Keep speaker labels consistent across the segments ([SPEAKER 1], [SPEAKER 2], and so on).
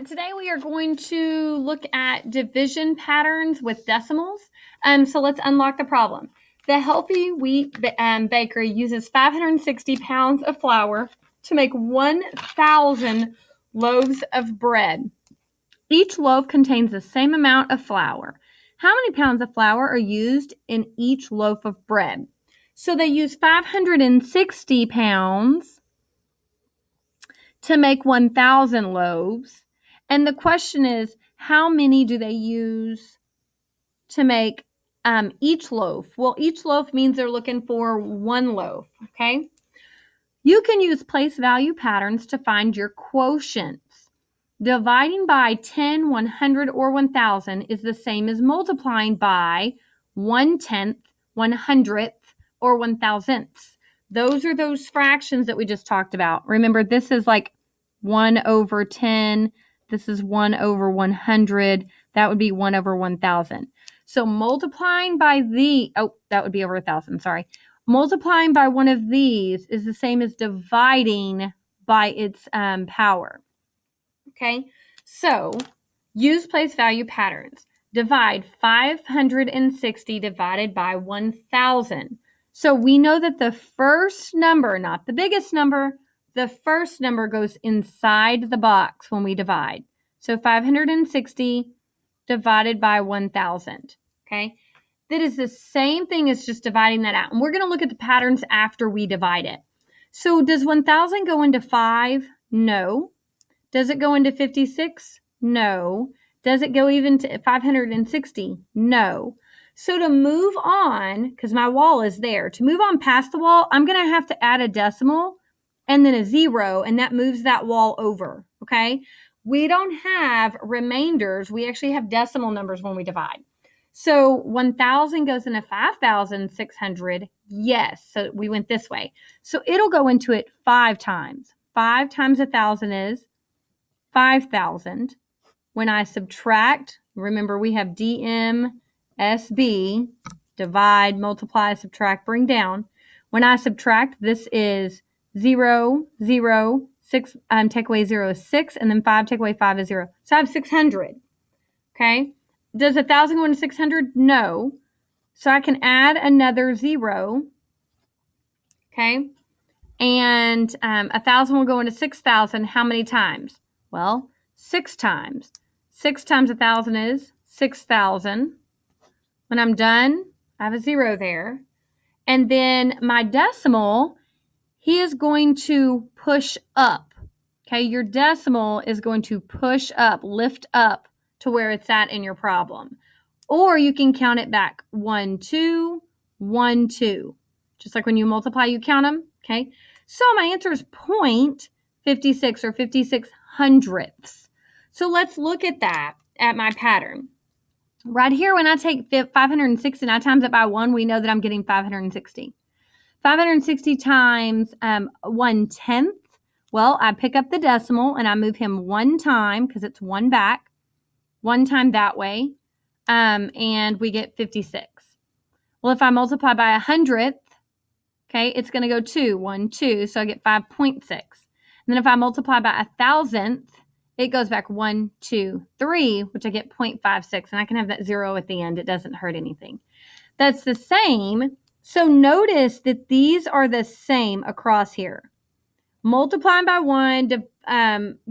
[SPEAKER 1] Today we are going to look at division patterns with decimals. So let's unlock the problem. The Healthy Wheat Bakery uses 560 pounds of flour to make 1,000 loaves of bread. Each loaf contains the same amount of flour. How many pounds of flour are used in each loaf of bread? So they use 560 pounds to make 1,000 loaves. And the question is, how many do they use to make each loaf? Well, each loaf means they're looking for one loaf, okay? You can use place value patterns to find your quotients. Dividing by 10, 100, or 1,000 is the same as multiplying by 1/10, 100th, or 1,000ths. Those are those fractions that we just talked about. Remember, this is like 1/10. This is 1/100. That would be 1/1,000. So multiplying by that would be over 1,000, sorry. Multiplying by one of these is the same as dividing by its power. Okay, so use place value patterns. Divide 560 divided by 1,000. So we know that the first number, not the biggest number, the first number goes inside the box when we divide. So 560 divided by 1,000, okay? That is the same thing as just dividing that out. And we're going to look at the patterns after we divide it. So does 1,000 go into 5? No. Does it go into 56? No. Does it go even to 560? No. So to move on, because my wall is there, to move on past the wall, I'm going to have to add a decimal and then a 0, and that moves that wall over, okay? We don't have remainders. We actually have decimal numbers when we divide. So 1,000 goes into 5,600. Yes, so we went this way. So it'll go into it 5 times. 5 times 1,000 is 5,000. When I subtract, remember we have DMSB, divide, multiply, subtract, bring down. When I subtract, this is 0, 0, 6, take away 0 is 6, and then 5, take away 5 is 0. So I have 600, okay? Does 1,000 go into 600? No. So I can add another 0, okay? And 1,000 will go into 6,000 how many times? Well, 6 times. 6 times 1,000 is 6,000. When I'm done, I have a 0 there. And then my decimal, he is going to push up. Okay, your decimal is going to push up, lift up to where it's at in your problem. Or you can count it back. 1, 2, 1, 2. Just like when you multiply, you count them. Okay, so my answer is 0.56 or 56 hundredths. So let's look at that, at my pattern. Right here, when I take 560 and I times it by 1, we know that I'm getting 560. 560 times 1/10. Well, I pick up the decimal and I move him 1 time because it's 1 back, 1 time that way, and we get 56. Well, if I multiply by 100th, okay, it's going to go 2, 1, 2, so I get 5.6. And then if I multiply by 1,000th, it goes back 1, 2, 3, which I get 0.56, and I can have that 0 at the end. It doesn't hurt anything. That's the same. So notice that these are the same across here. Multiplying by 1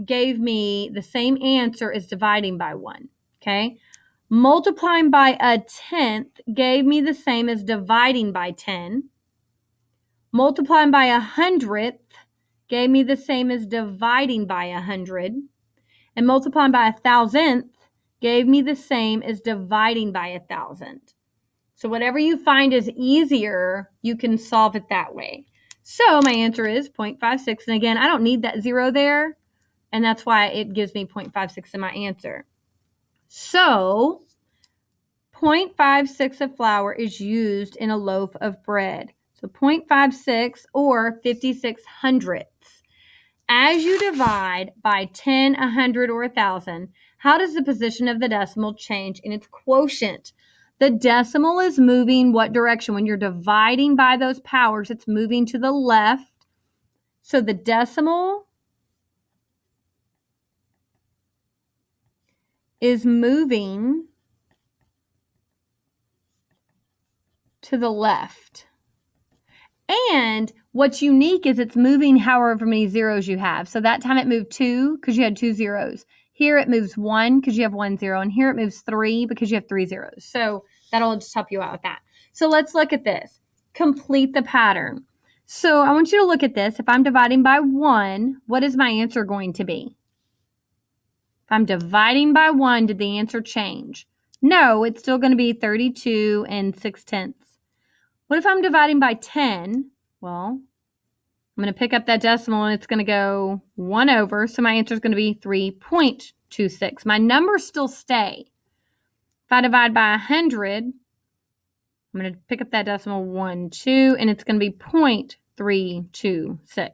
[SPEAKER 1] gave me the same answer as dividing by 1, okay? Multiplying by 1/10 gave me the same as dividing by 10. Multiplying by 100th gave me the same as dividing by 100. And multiplying by 1,000th gave me the same as dividing by 1,000. So whatever you find is easier, you can solve it that way. So my answer is 0.56. And again, I don't need that 0 there, and that's why it gives me 0.56 in my answer. So 0.56 of flour is used in a loaf of bread. So 0.56 or 56 hundredths. As you divide by 10, 100, or 1,000, how does the position of the decimal change in its quotient? The decimal is moving what direction? When you're dividing by those powers, it's moving to the left. So the decimal is moving to the left. And what's unique is it's moving however many zeros you have. So that time it moved 2 because you had 2 zeros. Here it moves 1 because you have 1 0. And here it moves 3 because you have 3 zeros. So that'll just help you out with that. So let's look at this. Complete the pattern. So I want you to look at this. If I'm dividing by 1, what is my answer going to be? If I'm dividing by 1, did the answer change? No, it's still going to be 32 6/10. What if I'm dividing by 10? Well, I'm going to pick up that decimal and it's going to go 1 over. So my answer is going to be 3.26. My numbers still stay. If I divide by 100, I'm going to pick up that decimal 1, 2, and it's going to be 0.326.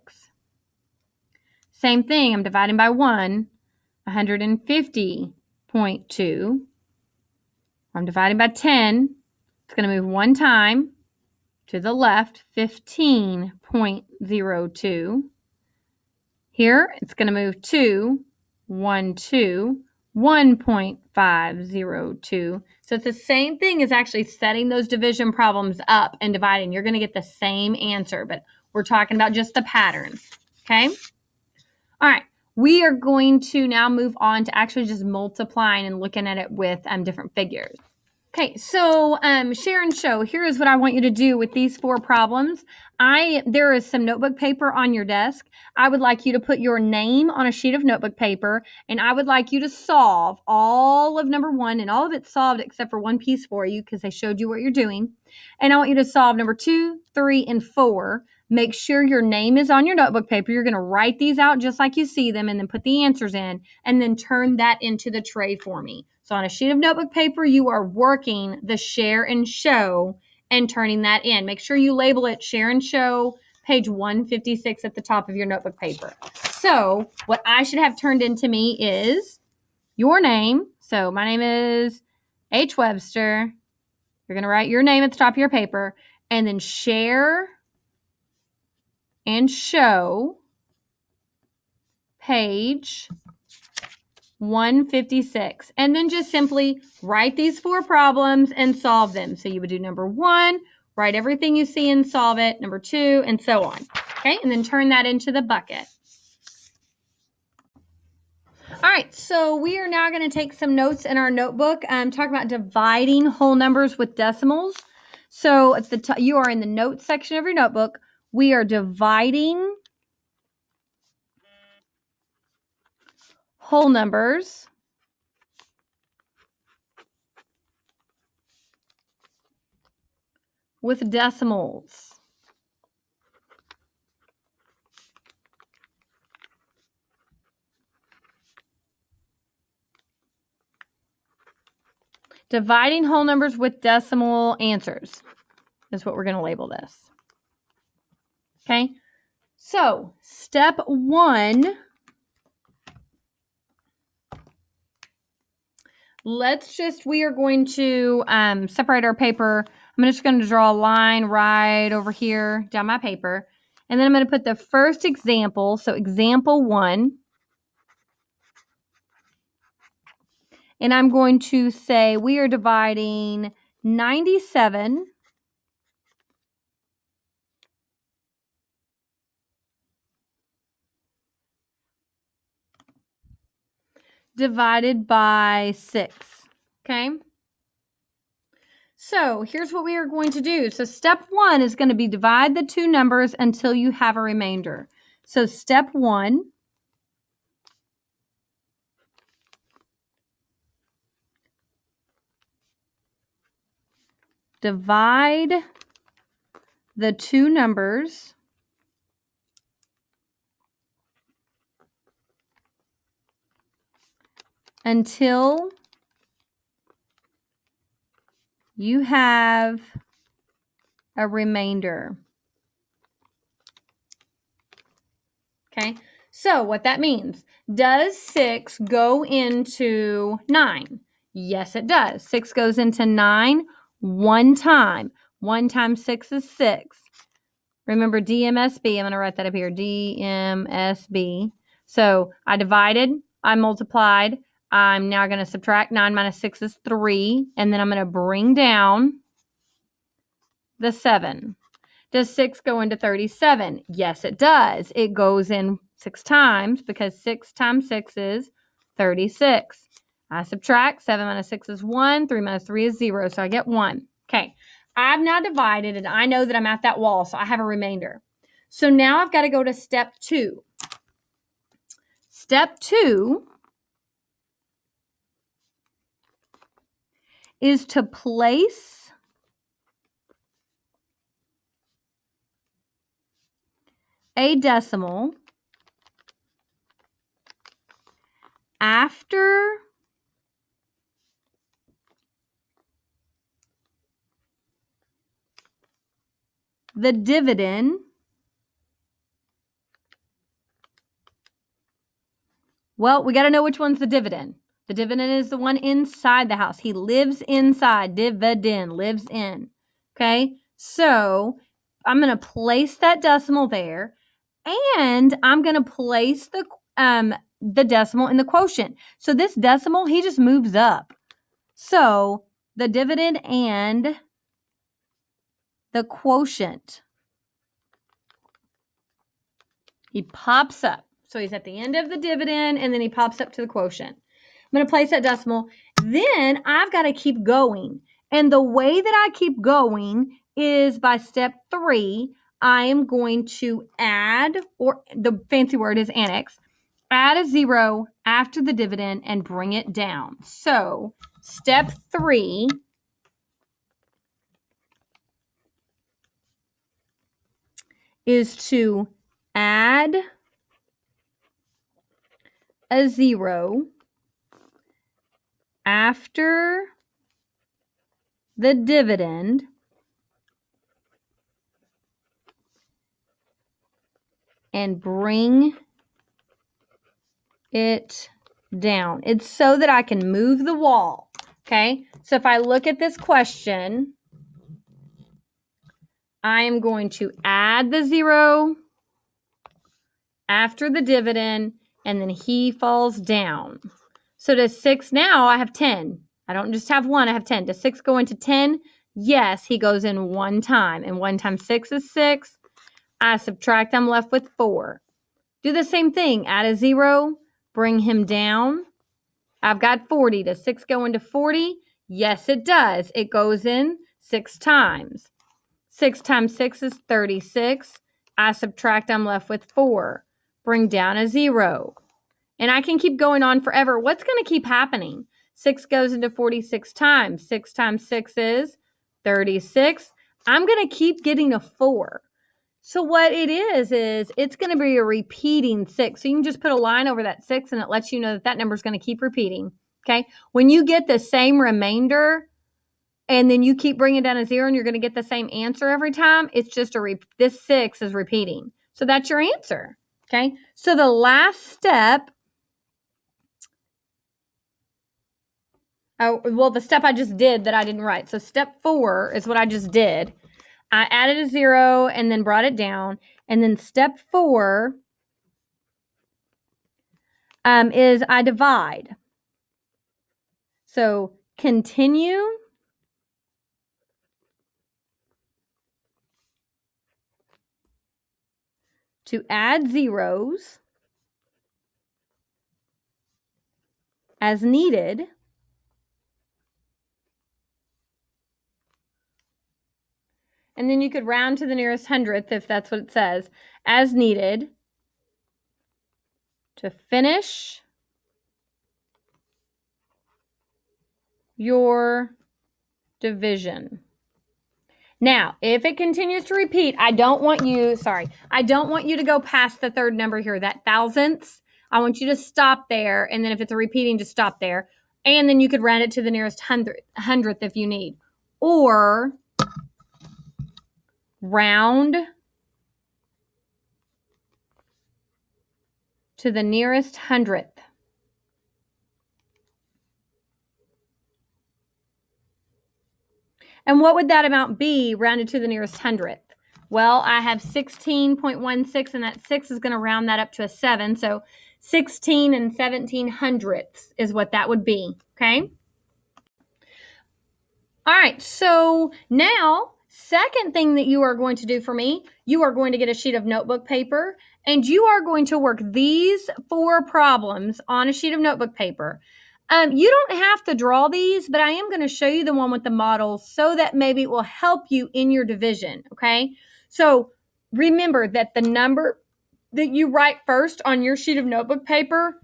[SPEAKER 1] Same thing, I'm dividing by 1, 150.2. I'm dividing by 10. It's going to move 1 time to the left, 15.02. Here, it's going to move 2, 1, 2, 1.502. So it's the same thing as actually setting those division problems up and dividing. You're going to get the same answer, but we're talking about just the patterns, okay? All right, we are going to now move on to actually just multiplying and looking at it with different figures. Okay, so share and show. Here is what I want you to do with these 4 problems. There is some notebook paper on your desk. I would like you to put your name on a sheet of notebook paper, and I would like you to solve all of number 1, and all of it's solved except for one piece for you because I showed you what you're doing. And I want you to solve number 2, 3, and 4. Make sure your name is on your notebook paper. You're going to write these out just like you see them and then put the answers in and then turn that into the tray for me. So on a sheet of notebook paper, you are working the share and show and turning that in. Make sure you label it share and show, page 156 at the top of your notebook paper. So what I should have turned into me is your name. So my name is H. Webster. You're going to write your name at the top of your paper and then share and show page 156. And then just simply write these 4 problems and solve them. So you would do number 1, write everything you see and solve it, number 2, and so on. Okay, and then turn that into the bucket. All right, so we are now going to take some notes in our notebook. Talk about dividing whole numbers with decimals. So at the you are in the notes section of your notebook. We are dividing whole numbers with decimals. Dividing whole numbers with decimal answers is what we're going to label this. Okay, so step 1, we are going to separate our paper. I'm just going to draw a line right over here down my paper. And then I'm going to put the first example, so example 1. And I'm going to say we are dividing 97 divided by 6, okay? So here's what we are going to do. So step 1 is going to be divide the 2 numbers until you have a remainder. So step 1, divide the 2 numbers until you have a remainder. Okay, so what that means, does 6 go into 9? Yes, it does. 6 goes into 9 one time. 1 times 6 is 6. Remember DMSB, I'm going to write that up here, DMSB. So I divided, I multiplied, I'm now going to subtract 9 minus 6 is 3, and then I'm going to bring down the 7. Does 6 go into 37? Yes, it does. It goes in 6 times because 6 times 6 is 36. I subtract. 7 minus 6 is 1. 3 minus 3 is 0, so I get 1. Okay, I've now divided, and I know that I'm at that wall, so I have a remainder. So now I've got to go to step 2. Step 2 is to place a decimal after the dividend Well, we got to know which one's the dividend. The dividend is the one inside the house. He lives inside. Dividend, lives in. Okay, so I'm going to place that decimal there, and I'm going to place the decimal in the quotient. So this decimal, he just moves up. So the dividend and the quotient, he pops up. So he's at the end of the dividend, and then he pops up to the quotient. I'm going to place that decimal. Then I've got to keep going. And the way that I keep going is by step 3, I am going to add, or the fancy word is annex, add a 0 after the dividend and bring it down. So step 3 is to add a 0 after the dividend and bring it down. It's so that I can move the wall. Okay, so if I look at this question, I am going to add the 0 after the dividend, and then he falls down. So does 6 now? I have 10. I don't just have 1, I have 10. Does 6 go into 10? Yes, he goes in 1 time, and 1 times 6 is 6. I subtract, I'm left with 4. Do the same thing, add a 0, bring him down. I've got 40. Does 6 go into 40? Yes, it does. It goes in 6 times. 6 times 6 is 36. I subtract, I'm left with 4. Bring down a 0. And I can keep going on forever. What's going to keep happening? 6 goes into 46 times. 6 times 6 is 36. I'm going to keep getting a 4. So what it is it's going to be a repeating 6. So you can just put a line over that 6, and it lets you know that that number is going to keep repeating. Okay. When you get the same remainder, and then you keep bringing down a 0, and you're going to get the same answer every time, it's just this 6 is repeating. So that's your answer. Okay. So the last step, the step I just did that I didn't write. So step 4 is what I just did. I added a 0 and then brought it down. And then step 4 is I divide. So continue to add zeros as needed and then you could round to the nearest hundredth if that's what it says, as needed to finish your division. Now, if it continues to repeat, I don't want you to go past the third number here, that thousandths. I want you to stop there, and then if it's a repeating, just stop there. And then you could round it to the nearest hundredth if you need. Or round to the nearest hundredth. And what would that amount be rounded to the nearest hundredth? Well, I have 16.16, and that 6 is going to round that up to a 7. So 16 and 17 hundredths is what that would be, okay? All right, so now, second thing that you are going to do for me, you are going to get a sheet of notebook paper, and you are going to work these 4 problems on a sheet of notebook paper. You don't have to draw these, but I am going to show you the one with the model so that maybe it will help you in your division, okay? So remember that the number that you write first on your sheet of notebook paper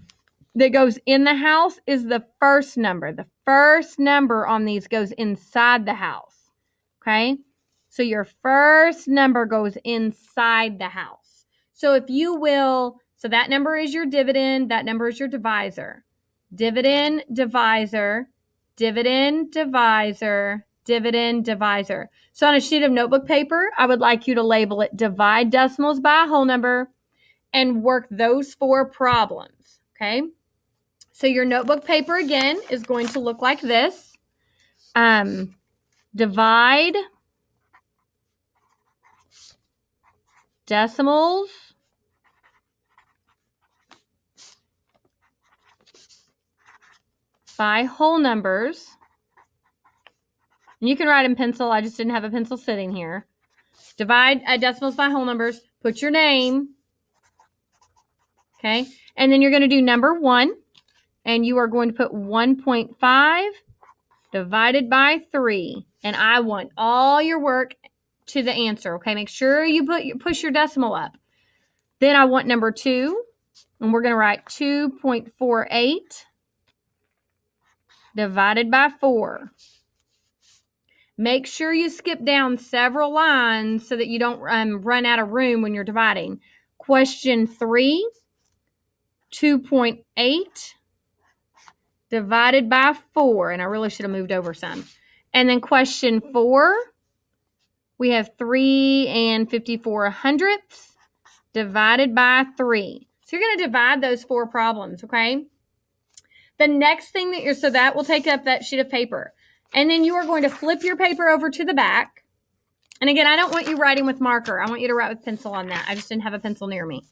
[SPEAKER 1] that goes in the house is the first number. The first number on these goes inside the house, okay? So your first number goes inside the house. So if you will, so that number is your dividend, that number is your divisor. Dividend, divisor, dividend, divisor, dividend, divisor. So on a sheet of notebook paper, I would like you to label it divide decimals by a whole number and work those 4 problems, okay? So your notebook paper, again, is going to look like this. Divide decimals by whole numbers. And you can write in pencil. I just didn't have a pencil sitting here. Divide decimals by whole numbers. Put your name. Okay. And then you're going to do number 1. And you are going to put 1.5 divided by 3. And I want all your work to the answer. Okay. Make sure you push your decimal up. Then I want number 2. And we're going to write 2.48 divided by 4. Make sure you skip down several lines so that you don't run out of room when you're dividing. Question 3, 2.8 divided by 4. And I really should have moved over some. And then question 4, we have 3 54 hundredths divided by 3. So you're going to divide those 4 problems, okay? The next thing so that will take up that sheet of paper. And then you are going to flip your paper over to the back. And again, I don't want you writing with marker. I want you to write with pencil on that. I just didn't have a pencil near me.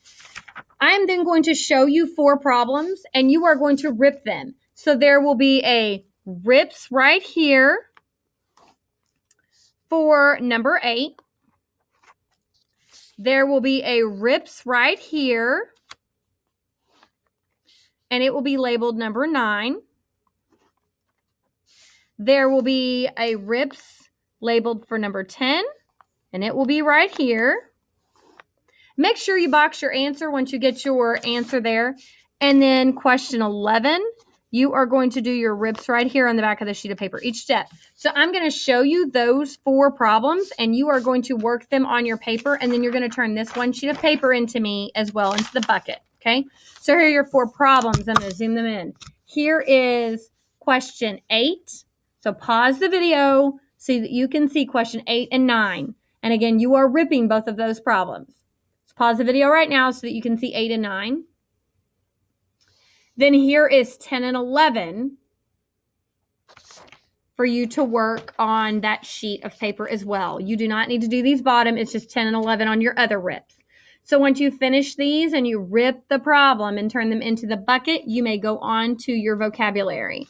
[SPEAKER 1] I'm then going to show you 4 problems, and you are going to rip them. So there will be a rips right here for number 8. There will be a rips right here, and it will be labeled number 9. There will be a rips labeled for number 10, and it will be right here. Make sure you box your answer once you get your answer there. And then question 11, you are going to do your rips right here on the back of the sheet of paper, each step. So I'm going to show you those 4 problems, and you are going to work them on your paper, and then you're going to turn this one sheet of paper into me as well, into the bucket, okay? So here are your 4 problems. I'm going to zoom them in. Here is question 8. So pause the video so that you can see question 8 and 9. And again, you are ripping both of those problems. So pause the video right now so that you can see 8 and 9. Then here is 10 and 11 for you to work on that sheet of paper as well. You do not need to do these bottom. It's just 10 and 11 on your other rips. So once you finish these and you rip the problem and turn them into the bucket, you may go on to your vocabulary.